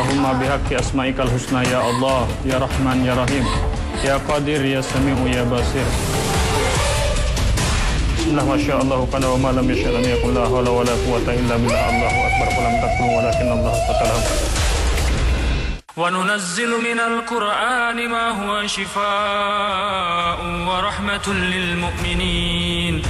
Allahumma bihaqqi asma'ikal husna ya Allah, ya Rahman, ya Rahim, ya Qadir, ya Sami'u, ya Basir. Bismillah, Masya Allah, kana wa ma lam yasha' lam yakun, la hawla wa la quwwata illa billah, Allahu akbar, falam takunu walakin Allah fatalahu. Wa nunazzilu minal Qur'ani ma huwa shifaa'un wa rahmatun lil mu'minin.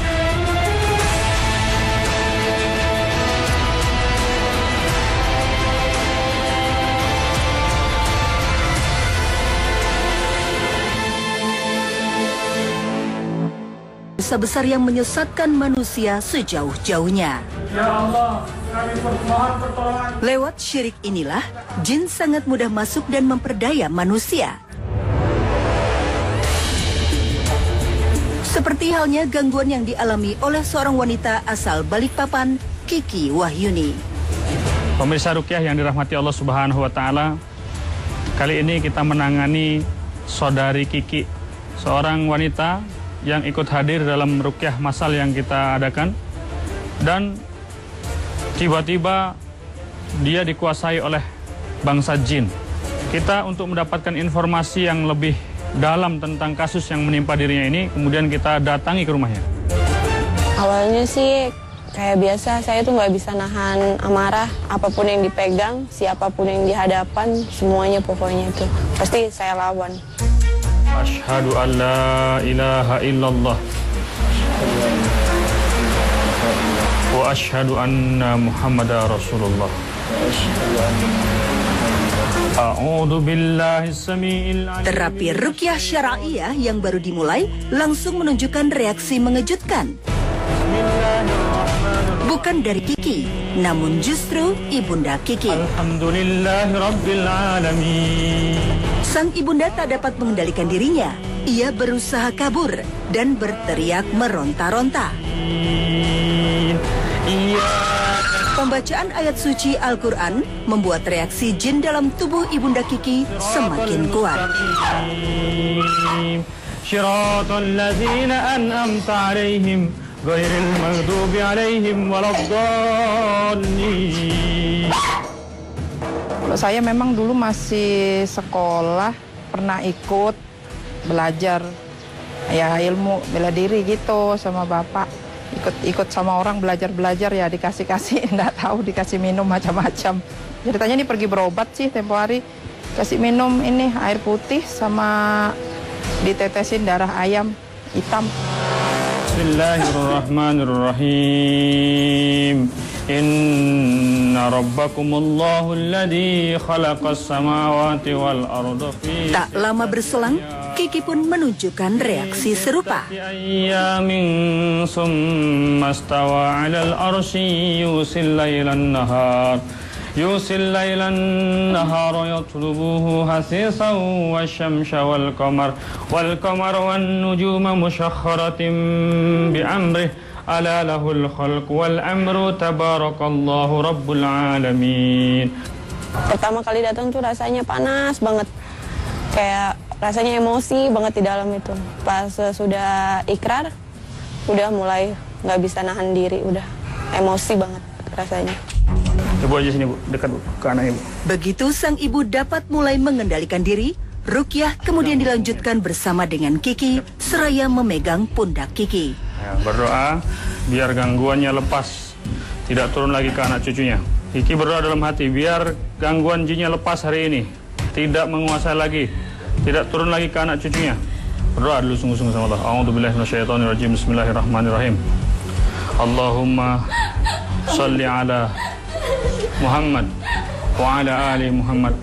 Besar yang menyesatkan manusia sejauh-jauhnya. Ya Allah, kami bermohon pertolongan. Lewat syirik inilah, jin sangat mudah masuk dan memperdaya manusia. Seperti halnya gangguan yang dialami oleh seorang wanita asal Balikpapan, Kiki Wahyuni. Pemirsa Ruqyah yang dirahmati Allah Subhanahu wa Ta'ala, kali ini kita menangani saudari Kiki, seorang wanita yang ikut hadir dalam ruqyah masal yang kita adakan, dan tiba-tiba dia dikuasai oleh bangsa jin. Kita untuk mendapatkan informasi yang lebih dalam tentang kasus yang menimpa dirinya ini, kemudian kita datangi ke rumahnya. Awalnya sih kayak biasa, saya tuh nggak bisa nahan amarah, apapun yang dipegang, siapapun yang dihadapan, semuanya pokoknya itu pasti saya lawan. Asyhadu an la ilaha illallah wa asyhadu anna Muhammadar Rasulullah. A'udzu billahi samiil alim. Terapi ruqyah syar'iyah yang baru dimulai langsung menunjukkan reaksi mengejutkan. Bukan dari Kiki, namun justru ibunda Kiki. Alhamdulillahirabbil alamin. Sang ibunda tak dapat mengendalikan dirinya. Ia berusaha kabur dan berteriak meronta-ronta. Pembacaan ayat suci Al-Quran membuat reaksi jin dalam tubuh ibunda Kiki semakin kuat. Shiratal ladzina an'amta 'alaihim ghairil maghdubi 'alaihim waladdallin. Saya memang dulu masih sekolah, pernah ikut belajar ya ilmu bela diri gitu sama bapak. Ikut sama orang belajar ya, dikasih enggak tahu, dikasih minum macam-macam. Ceritanya ini pergi berobat sih tempo hari, kasih minum ini air putih sama ditetesin darah ayam hitam. Bismillahirrahmanirrahim. Inna rabbakumullahu alladzi khalaqas samawati wal arda fi. Tak lama berselang, Kiki pun menunjukkan reaksi serupa. Ayyamin summa stawa 'alal arsy yusil lailan nahar. Yusil lailan nahara yatlubuhu hasisan wasyamsa wal qamar wan nujuma musyakhkharatin bi amrih. Ala lahul khalq wal amru tabarakallahu rabbul alamin. Pertama kali datang tuh rasanya panas banget, kayak rasanya emosi banget di dalam itu. Pas sudah ikrar, udah mulai nggak bisa nahan diri, udah emosi banget rasanya. Ibu aja sini Bu, dekat Bu, ke anak Ibu. Begitu sang ibu dapat mulai mengendalikan diri, ruqyah kemudian dilanjutkan bersama dengan Kiki seraya memegang pundak Kiki. Ya, berdoa biar gangguannya lepas, tidak turun lagi ke anak cucunya. Kiki berdoa dalam hati biar gangguan jinnya lepas hari ini, tidak menguasai lagi, tidak turun lagi ke anak cucunya. Berdoa dulu sungguh-sungguh sama Allah. A'udzubillahi minasyaitonirrajim. Bismillahirrahmanirrahim. Allahumma shalli ala Muhammad wa ala ali Muhammad.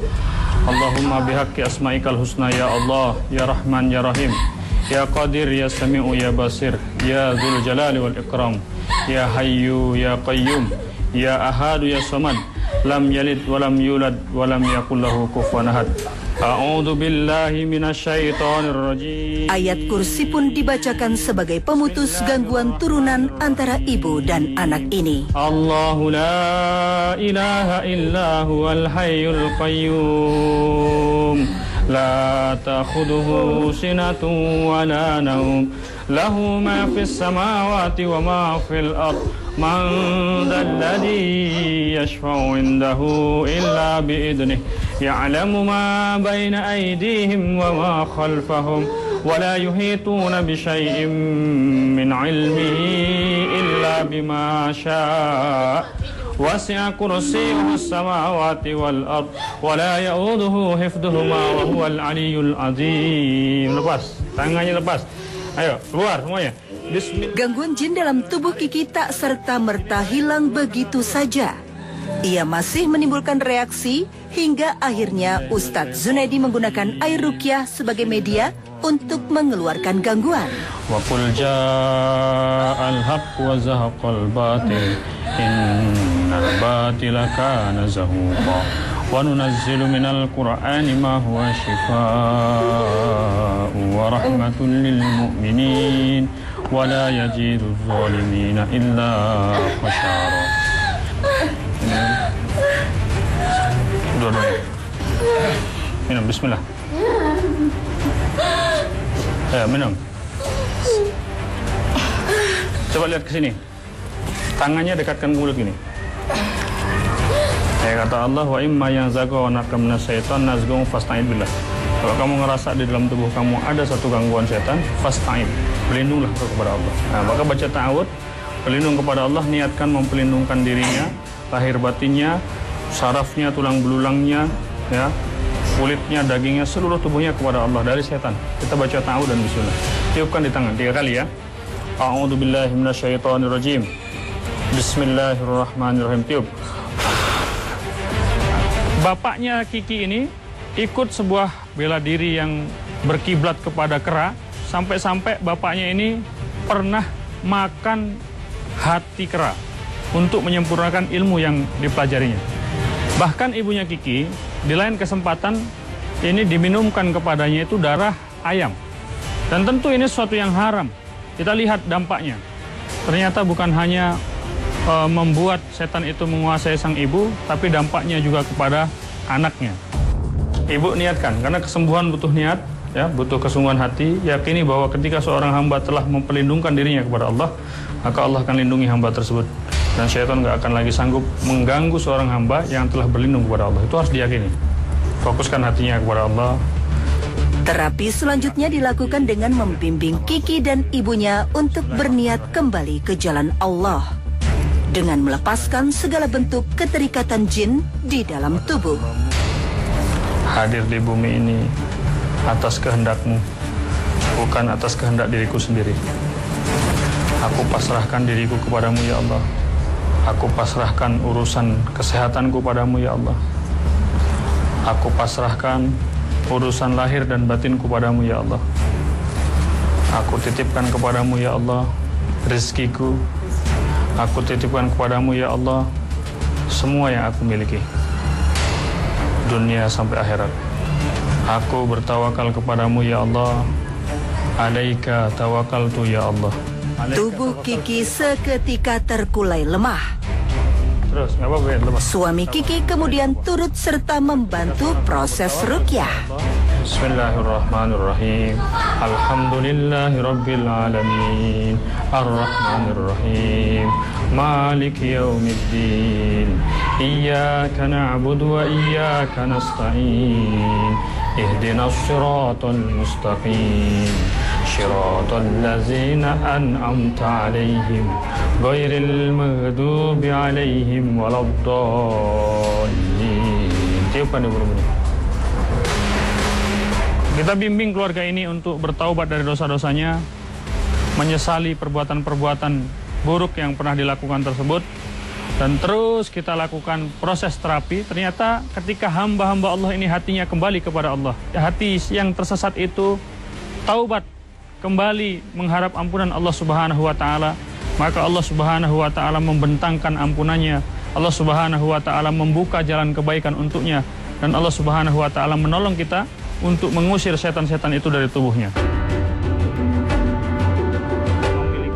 Allahumma bihaqqi asma'ikal husna ya Allah, ya Rahman, ya Rahim, ya Qadir, ya Sami'u, ya Basir, ya Dzul Jalali wal Ikram, ya Hayyu, ya Qayyum, ya Ahadu, ya Samad, lam yalid wa lam yulad wa lam yakul lahu kufuwan ahad. A'udzu billahi minasyaitonir rajim. Ayat kursi pun dibacakan sebagai pemutus gangguan turunan antara ibu dan anak ini. Allahu la ilaha illa huwal hayyul qayyum. La ta'khudhuhu sinatun wa la nawm. Lahu ma fis samawati wa ma fil ard. Man dhal ladzi yashfa'u indahu illa bi'idnih. ya'lamu ma baina aydihim wa ma khalfahum wa la yuhituna bi syai'in min 'ilmihi illa bima syaa. Wasi'a kursiyyuhu as-samawati wal ard wa la ya'uduhu hifdhuhuma wa huwal 'aliyyul 'azim. Lepas, tangannya lepas. Ayo, keluar semuanya. Bismillah. Gangguan jin dalam tubuh Kiki tak serta-merta hilang begitu saja. Ia masih menimbulkan reaksi hingga akhirnya Ustadz Zunaidi menggunakan air ruqyah sebagai media untuk mengeluarkan gangguan. Wa qul ja'al haqq wa zahaqal batil innal batila kana zahuqa wa nunazzilu minal qur'ani ma huwa shifaa'un wa rahmatun lil mu'minin wa la yazidu adh-dhalimina illa khasara. Dua-duanya. Minum, bismillah. Ya, minum. Coba lihat ke sini. Tangannya dekatkan mulut gini. Ya, kata Allah, wa imma yanzaghunaka minasyaiton nazghun fasta'id billah. Kalau kamu ngerasa di dalam tubuh kamu ada satu gangguan setan, fasta'id, berlindunglah kepada Allah. Nah, maka baca ta'awud, berlindung kepada Allah, niatkan memperlindungkan dirinya, lahir batinnya, sarafnya, tulang belulangnya, ya, kulitnya, dagingnya, seluruh tubuhnya kepada Allah dari setan. Kita baca ta'awud dan bismillah. Tiupkan di tangan 3 kali ya. A'udzu billahi minasyaitonir rajim. Bismillahirrahmanirrahim. Tiup. Bapaknya Kiki ini ikut sebuah bela diri yang berkiblat kepada kera, sampai-sampai bapaknya ini pernah makan hati kera untuk menyempurnakan ilmu yang dipelajarinya. Bahkan ibunya Kiki di lain kesempatan ini diminumkan kepadanya itu darah ayam. Dan tentu ini sesuatu yang haram. Kita lihat dampaknya. Ternyata bukan hanya membuat setan itu menguasai sang ibu, tapi dampaknya juga kepada anaknya. Ibu niatkan, karena kesembuhan butuh niat, ya, butuh kesungguhan hati. Yakini bahwa ketika seorang hamba telah memperlindungkan dirinya kepada Allah, maka Allah akan lindungi hamba tersebut. Dan syaitan gak akan lagi sanggup mengganggu seorang hamba yang telah berlindung kepada Allah. Itu harus diyakini. Fokuskan hatinya kepada Allah. Terapi selanjutnya dilakukan dengan membimbing Kiki dan ibunya untuk berniat kembali ke jalan Allah dengan melepaskan segala bentuk keterikatan jin di dalam tubuh. Hadir di bumi ini atas kehendak-Mu, bukan atas kehendak diriku sendiri. Aku pasrahkan diriku kepadamu ya Allah. Aku pasrahkan urusan kesehatanku padamu ya Allah. Aku pasrahkan urusan lahir dan batinku padamu ya Allah. Aku titipkan kepadamu ya Allah rezekiku. Aku titipkan kepadamu ya Allah semua yang aku miliki, dunia sampai akhirat. Aku bertawakal kepadamu ya Allah. Alaika tawakkaltu ya Allah. Tubuh Kiki seketika terkulai lemah. Terus, nggak apa-apa ya, lemas. Suami Kiki kemudian turut serta membantu proses ruqyah. Bismillahirrahmanirrahim. Alhamdulillahi rabbil alamin. Ar-Rahmanirrahim. Maliki yaumiddin. Iyyaka na'budu wa iyyaka nasta'in. Ihdinas siratal mustaqim. Siratal ladzina an'amta 'alaihim ghairil maghdubi 'alaihim waladdallin. Tiupkan di burung ini. Kita bimbing keluarga ini untuk bertaubat dari dosa-dosanya, menyesali perbuatan-perbuatan buruk yang pernah dilakukan tersebut, dan terus kita lakukan proses terapi. Ternyata ketika hamba-hamba Allah ini hatinya kembali kepada Allah, hati yang tersesat itu taubat, kembali mengharap ampunan Allah Subhanahu wa Ta'ala, maka Allah Subhanahu wa Ta'ala membentangkan ampunannya. Allah Subhanahu wa Ta'ala membuka jalan kebaikan untuknya, dan Allah Subhanahu wa Ta'ala menolong kita untuk mengusir setan-setan itu dari tubuhnya.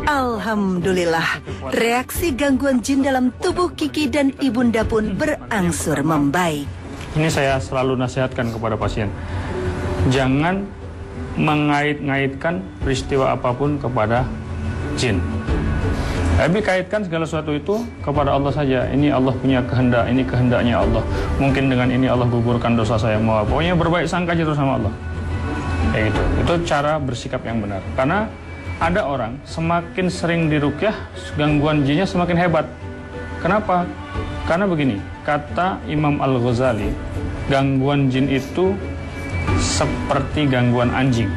Alhamdulillah, reaksi gangguan jin dalam tubuh Kiki dan ibunda pun berangsur membaik. Ini saya selalu nasihatkan kepada pasien, jangan mengait-ngaitkan peristiwa apapun kepada jin. Tapi kaitkan segala sesuatu itu kepada Allah saja. Ini Allah punya kehendak, ini kehendaknya Allah. Mungkin dengan ini Allah gugurkan dosa saya. Mau pokoknya berbaik sangka aja terus sama Allah. Kayak gitu. Itu cara bersikap yang benar. Karena ada orang semakin sering diruqyah, gangguan jinnya semakin hebat. Kenapa? Karena begini, kata Imam Al-Ghazali, gangguan jin itu seperti gangguan anjing.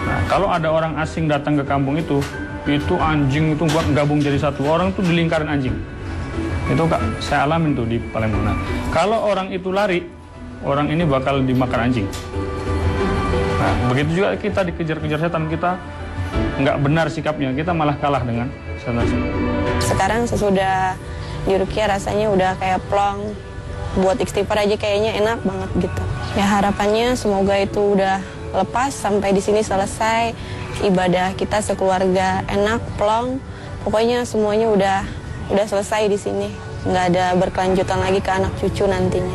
Nah, kalau ada orang asing datang ke kampung itu anjing itu gabung jadi satu. Orang itu dilingkarin anjing. Itu Kak, saya alamin tuh di Palembang. Nah, kalau orang itu lari, orang ini bakal dimakan anjing. Nah, begitu juga kita dikejar-kejar setan, kita nggak benar sikapnya, kita malah kalah dengan setan. Sekarang sesudah diruqyah rasanya udah kayak plong. Buat istighfar aja kayaknya enak banget gitu. Ya harapannya semoga itu udah lepas sampai di sini selesai. Ibadah kita sekeluarga enak, plong. Pokoknya semuanya udah selesai di sini. Nggak ada berkelanjutan lagi ke anak cucu nantinya.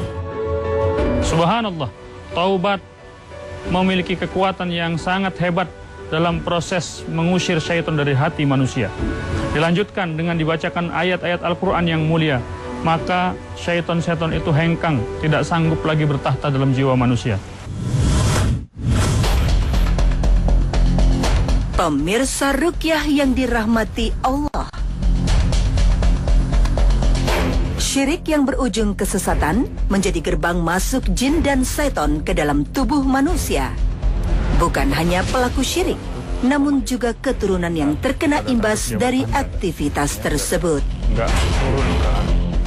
Subhanallah, taubat memiliki kekuatan yang sangat hebat dalam proses mengusir syaitan dari hati manusia. Dilanjutkan dengan dibacakan ayat-ayat Al-Quran yang mulia, maka syaitan-syaitan itu hengkang, tidak sanggup lagi bertahta dalam jiwa manusia. Pemirsa ruqyah yang dirahmati Allah. Syirik yang berujung kesesatan menjadi gerbang masuk jin dan setan ke dalam tubuh manusia. Bukan hanya pelaku syirik, namun juga keturunan yang terkena imbas dari aktivitas tersebut.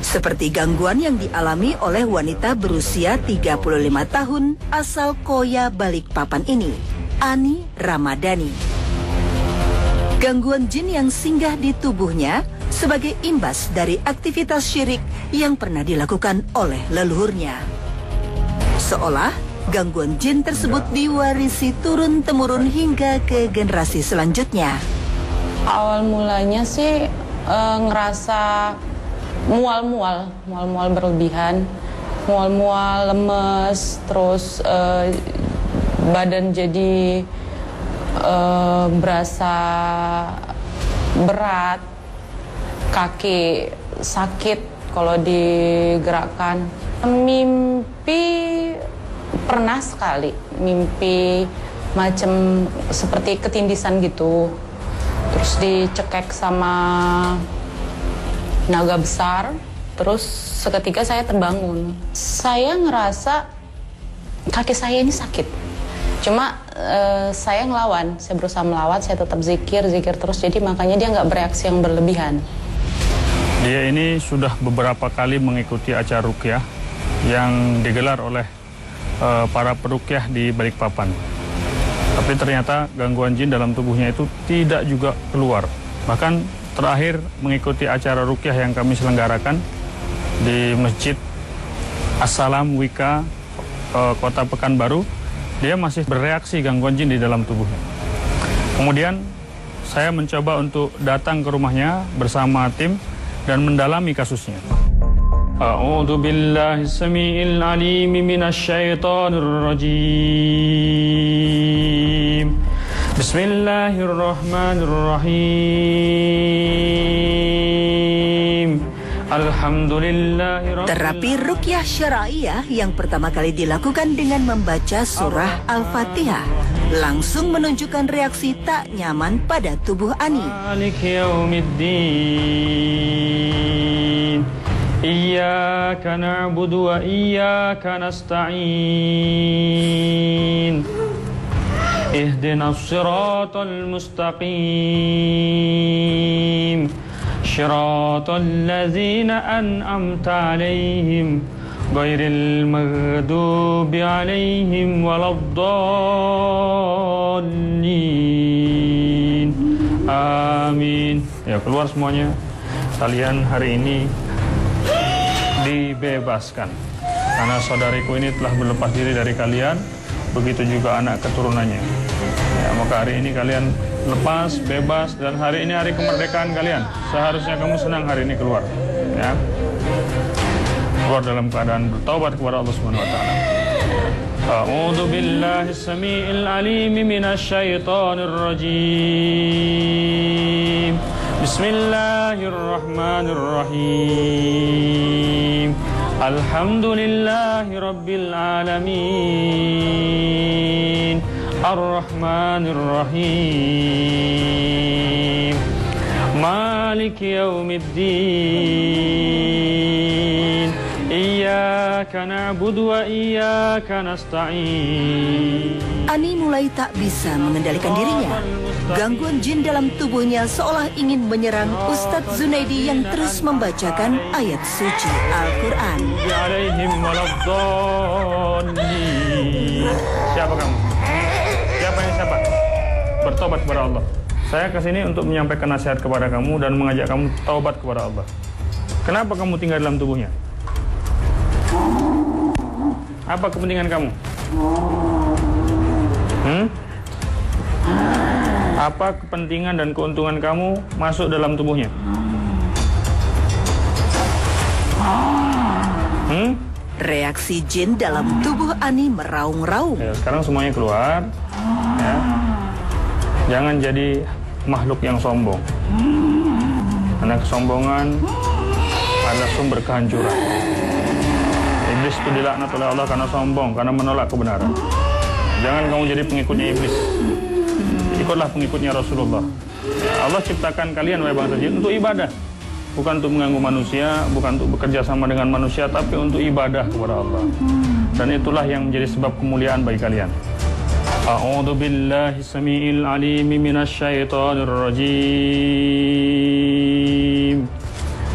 Seperti gangguan yang dialami oleh wanita berusia 35 tahun asal Koya Balikpapan ini, Ani Ramadhani. Gangguan jin yang singgah di tubuhnya sebagai imbas dari aktivitas syirik yang pernah dilakukan oleh leluhurnya. Seolah gangguan jin tersebut diwarisi turun-temurun hingga ke generasi selanjutnya. Awal mulanya sih ngerasa mual-mual berlebihan, mual-mual, lemes, terus badan jadi berasa berat, kaki sakit kalau digerakkan. Mimpi pernah sekali, mimpi macam seperti ketindisan gitu, terus dicekek sama naga besar, terus seketika saya terbangun. Saya ngerasa kaki saya ini sakit. Cuma saya ngelawan, saya berusaha melawan, saya tetap zikir terus, jadi makanya dia nggak bereaksi yang berlebihan. Dia ini sudah beberapa kali mengikuti acara ruqyah yang digelar oleh para peruqyah di Balikpapan. Tapi ternyata gangguan jin dalam tubuhnya itu tidak juga keluar. Bahkan terakhir mengikuti acara ruqyah yang kami selenggarakan di Masjid As-Salam Wika, Kota Pekanbaru, dia masih bereaksi gangguan jin di dalam tubuhnya. Kemudian saya mencoba untuk datang ke rumahnya bersama tim dan mendalami kasusnya. A'udzu billahi samiil alim minasy syaithanir rajim. Bismillahirrahmanirrahim. Terapi ruqyah syara'iyah yang pertama kali dilakukan dengan membaca surah Al-Fatihah langsung menunjukkan reaksi tak nyaman pada tubuh Ani. Iyyaka na'budu wa iyyaka nasta'in. Ihdinas siratal mustaqim. Shiratal ladzina an'amta 'alaihim ghairil maghdubi 'alaihim waladdallin. Amin. Ya, keluar semuanya. Kalian hari ini dibebaskan karena saudariku ini telah berlepas diri dari kalian, begitu juga anak keturunannya. Ya, maka hari ini kalian lepas, bebas, dan hari ini hari kemerdekaan kalian. Seharusnya kamu senang hari ini keluar, ya. Keluar dalam keadaan bertaubat kepada Allah Subhanahu wa taala. A'udzu billahi samiil alim minasy syaithanir rajim. Bismillahirrahmanirrahim. Alhamdulillahi rabbil alamin. Ar-Rahmanir-Rahim. Maliki yaumiddin. Iyyaka na'budu wa iyyaka nasta'in. Ani mulai tak bisa mengendalikan dirinya. Gangguan jin dalam tubuhnya seolah ingin menyerang Ustadz Zunaidi yang terus membacakan ayat suci Al-Quran. Siapa kamu? Siapa? Bertobat kepada Allah. Saya kesini untuk menyampaikan nasihat kepada kamu dan mengajak kamu taubat kepada Allah. Kenapa kamu tinggal dalam tubuhnya? Apa kepentingan kamu? Apa kepentingan dan keuntungan kamu masuk dalam tubuhnya? Reaksi jin dalam tubuh Ani meraung-raung. Ya, sekarang semuanya keluar. Ya. Jangan jadi makhluk yang sombong. Karena kesombongan adalah sumber kehancuran. Iblis itu dilaknat oleh Allah karena sombong, karena menolak kebenaran. Jangan kamu jadi pengikutnya iblis. Ikutlah pengikutnya Rasulullah. Allah ciptakan kalian, wahai bangsa jin, untuk ibadah. Bukan untuk mengganggu manusia, bukan untuk bekerja sama dengan manusia, tapi untuk ibadah kepada Allah. Dan itulah yang menjadi sebab kemuliaan bagi kalian. A'udzu billahi samiil alim minasyaitonir rajim.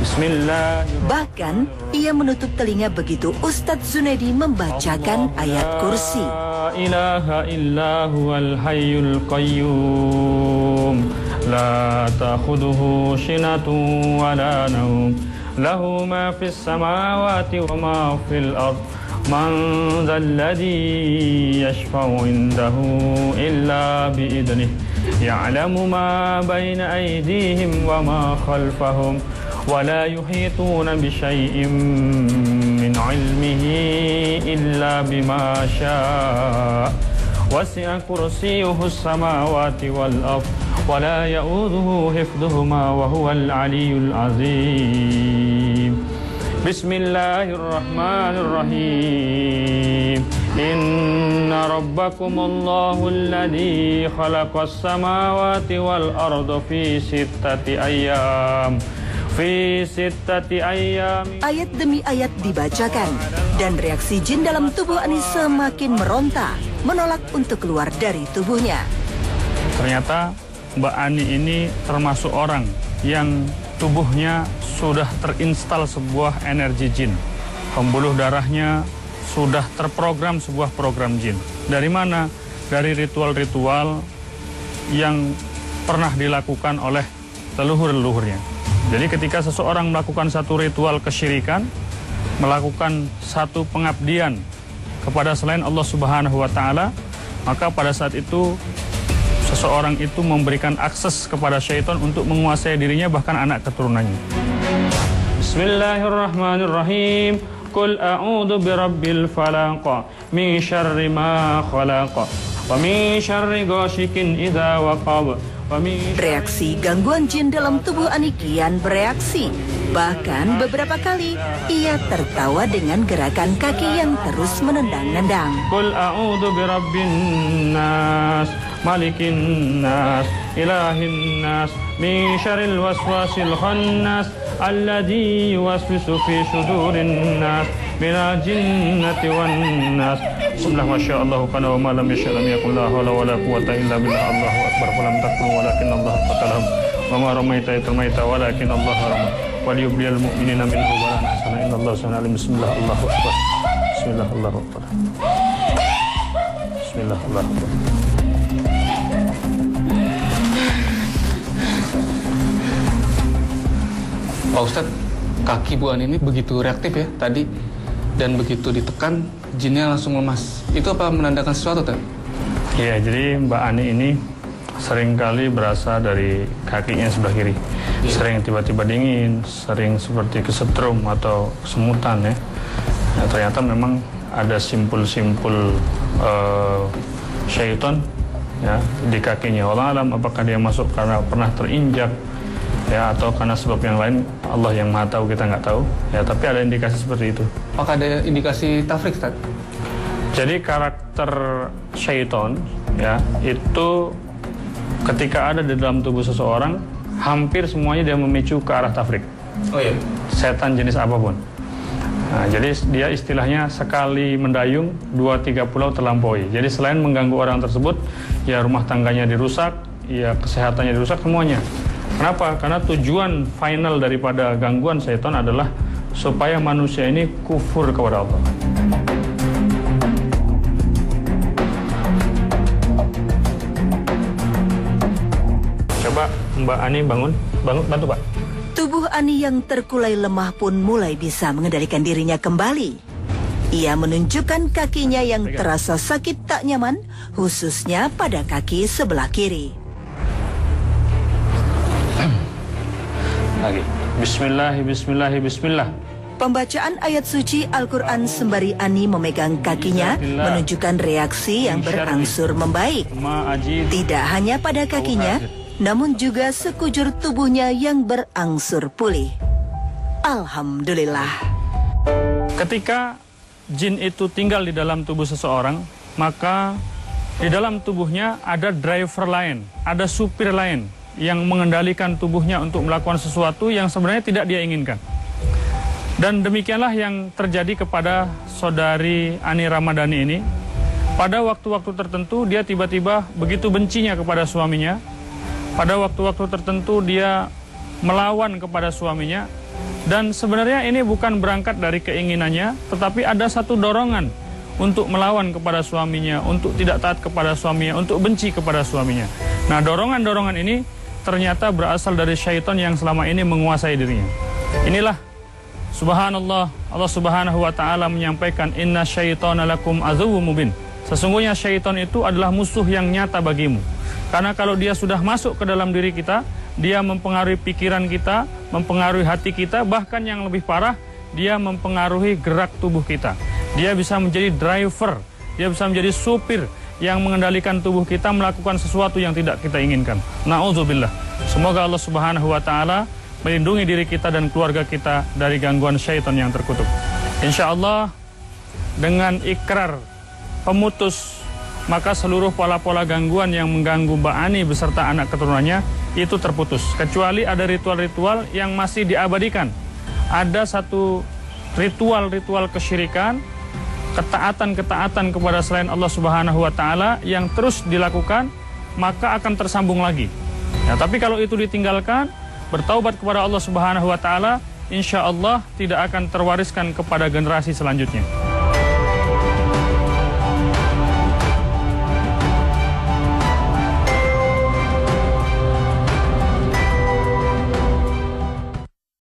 Bismillahirrahmanirrahim. Bahkan ia menutup telinga begitu Ustadz Zunaidi membacakan ayat kursi. La ilaha illa huwal hayyul qayyum. La ta'khudhuhu sinatun wa la nawm. Lahu ma fis samawati wa ma fil ard. Man dhal ladzi yashfa'u indahu illa bi idnihi. Ya'lamu ma bayna aydihim wa ma khalfahum. ولا يحيطون بشيء من علمه إلا بما شاء وسع كرسيه السماوات والأرض ولا يؤوده حفظهما وهو العلي العظيم بسم الله الرحمن الرحيم إن ربكم الله الذي خلق السماوات والأرض في 6 أيام Ayat demi ayat dibacakan dan reaksi jin dalam tubuh Ani semakin meronta, menolak untuk keluar dari tubuhnya. Ternyata Mbak Ani ini termasuk orang yang tubuhnya sudah terinstal sebuah energi jin. Pembuluh darahnya sudah terprogram sebuah program jin. Dari mana? Dari ritual-ritual yang pernah dilakukan oleh leluhur-leluhurnya. Jadi ketika seseorang melakukan satu ritual kesyirikan, melakukan satu pengabdian kepada selain Allah Subhanahu wa Ta'ala, maka pada saat itu seseorang itu memberikan akses kepada syaitan untuk menguasai dirinya, bahkan anak keturunannya. Bismillahirrahmanirrahim. Qul a'udzu birabbil falaq min syarri ma khalaq wa min syarri ghasikin idza waqab. Reaksi gangguan jin dalam tubuh Ani kian bereaksi. Bahkan beberapa kali ia tertawa dengan gerakan kaki yang terus menendang-nendang. Qul a'udzu birabbin nas, malikin nas, ilahin nas, min syarril waswasil khannas, alladzi yuwaswisu fi sudurin nas, minal jinnati wan nas. Bismillah, masyaallah, kana wa ma lam yasha' lam yakun, la haula wala quwwata illa billah. Allahu akbar, falam takun walakin Allah qatalahum. Wa ma ramaita idh ramaita walakin Allah rama. Wa liyubliyal mu'minina minhu balan hasana. Innallaha sami'un alim. Bismillah, Allahu akbar. Bismillah, Allahu akbar. Bismillah, Allahu akbar. Pak Ustadz, kaki Bu Ani ini begitu reaktif ya tadi, dan begitu ditekan jinnya langsung lemas. Itu apa menandakan sesuatu, Teh? Iya, jadi Mbak Ani ini seringkali berasa dari kakinya sebelah kiri. Yeah. Sering tiba-tiba dingin, sering seperti kesetrum atau kesemutan ya. Nah, ternyata memang ada simpul-simpul syaitan ya di kakinya. Wallahu alam apakah dia masuk karena pernah terinjak ya, atau karena sebab yang lain, Allah yang maha tahu, kita nggak tahu ya, tapi ada indikasi seperti itu. Apakah ada indikasi tafrik, Ustaz? Jadi karakter syaitan ya, itu ketika ada di dalam tubuh seseorang, hampir semuanya dia memicu ke arah tafrik. Oh iya. Setan jenis apapun. Nah, jadi dia istilahnya sekali mendayung 2-3 pulau terlampaui. Jadi selain mengganggu orang tersebut, ya rumah tangganya dirusak, ya kesehatannya dirusak, semuanya. Kenapa? Karena tujuan final daripada gangguan setan adalah supaya manusia ini kufur kepada Allah. Coba Mbak Ani bangun, bantu Pak. Tubuh Ani yang terkulai lemah pun mulai bisa mengendalikan dirinya kembali. Ia menunjukkan kakinya yang terasa sakit tak nyaman, khususnya pada kaki sebelah kiri. Lagi. Bismillah, bismillah, bismillah. Pembacaan ayat suci Al-Quran sembari Ani memegang kakinya menunjukkan reaksi yang berangsur membaik. Tidak hanya pada kakinya, namun juga sekujur tubuhnya yang berangsur pulih. Alhamdulillah. Ketika jin itu tinggal di dalam tubuh seseorang, maka di dalam tubuhnya ada driver lain, ada supir lain yang mengendalikan tubuhnya untuk melakukan sesuatu yang sebenarnya tidak dia inginkan. Dan demikianlah yang terjadi kepada saudari Ani Ramadhani ini. Pada waktu-waktu tertentu dia tiba-tiba begitu bencinya kepada suaminya. Pada waktu-waktu tertentu dia melawan kepada suaminya. Dan sebenarnya ini bukan berangkat dari keinginannya, tetapi ada satu dorongan untuk melawan kepada suaminya, untuk tidak taat kepada suaminya, untuk benci kepada suaminya. Nah, dorongan-dorongan ini ternyata berasal dari syaitan yang selama ini menguasai dirinya. Inilah subhanallah, Allah Subhanahu wa taala menyampaikan inna syaitana lakum aduwwum mubin. Sesungguhnya syaitan itu adalah musuh yang nyata bagimu. Karena kalau dia sudah masuk ke dalam diri kita, dia mempengaruhi pikiran kita, mempengaruhi hati kita, bahkan yang lebih parah, dia mempengaruhi gerak tubuh kita. Dia bisa menjadi driver, dia bisa menjadi supir yang mengendalikan tubuh kita melakukan sesuatu yang tidak kita inginkan. Na'udzubillah. Semoga Allah Subhanahu wa taala melindungi diri kita dan keluarga kita dari gangguan syaitan yang terkutuk. Insya Allah dengan ikrar pemutus, maka seluruh pola-pola gangguan yang mengganggu Mbak Ani beserta anak keturunannya itu terputus. Kecuali ada ritual-ritual yang masih diabadikan. Ada satu ritual-ritual kesyirikan, ketaatan-ketaatan kepada selain Allah Subhanahu wa taala yang terus dilakukan, maka akan tersambung lagi. Ya, tapi kalau itu ditinggalkan, bertaubat kepada Allah Subhanahu wa taala, insya Allah tidak akan terwariskan kepada generasi selanjutnya.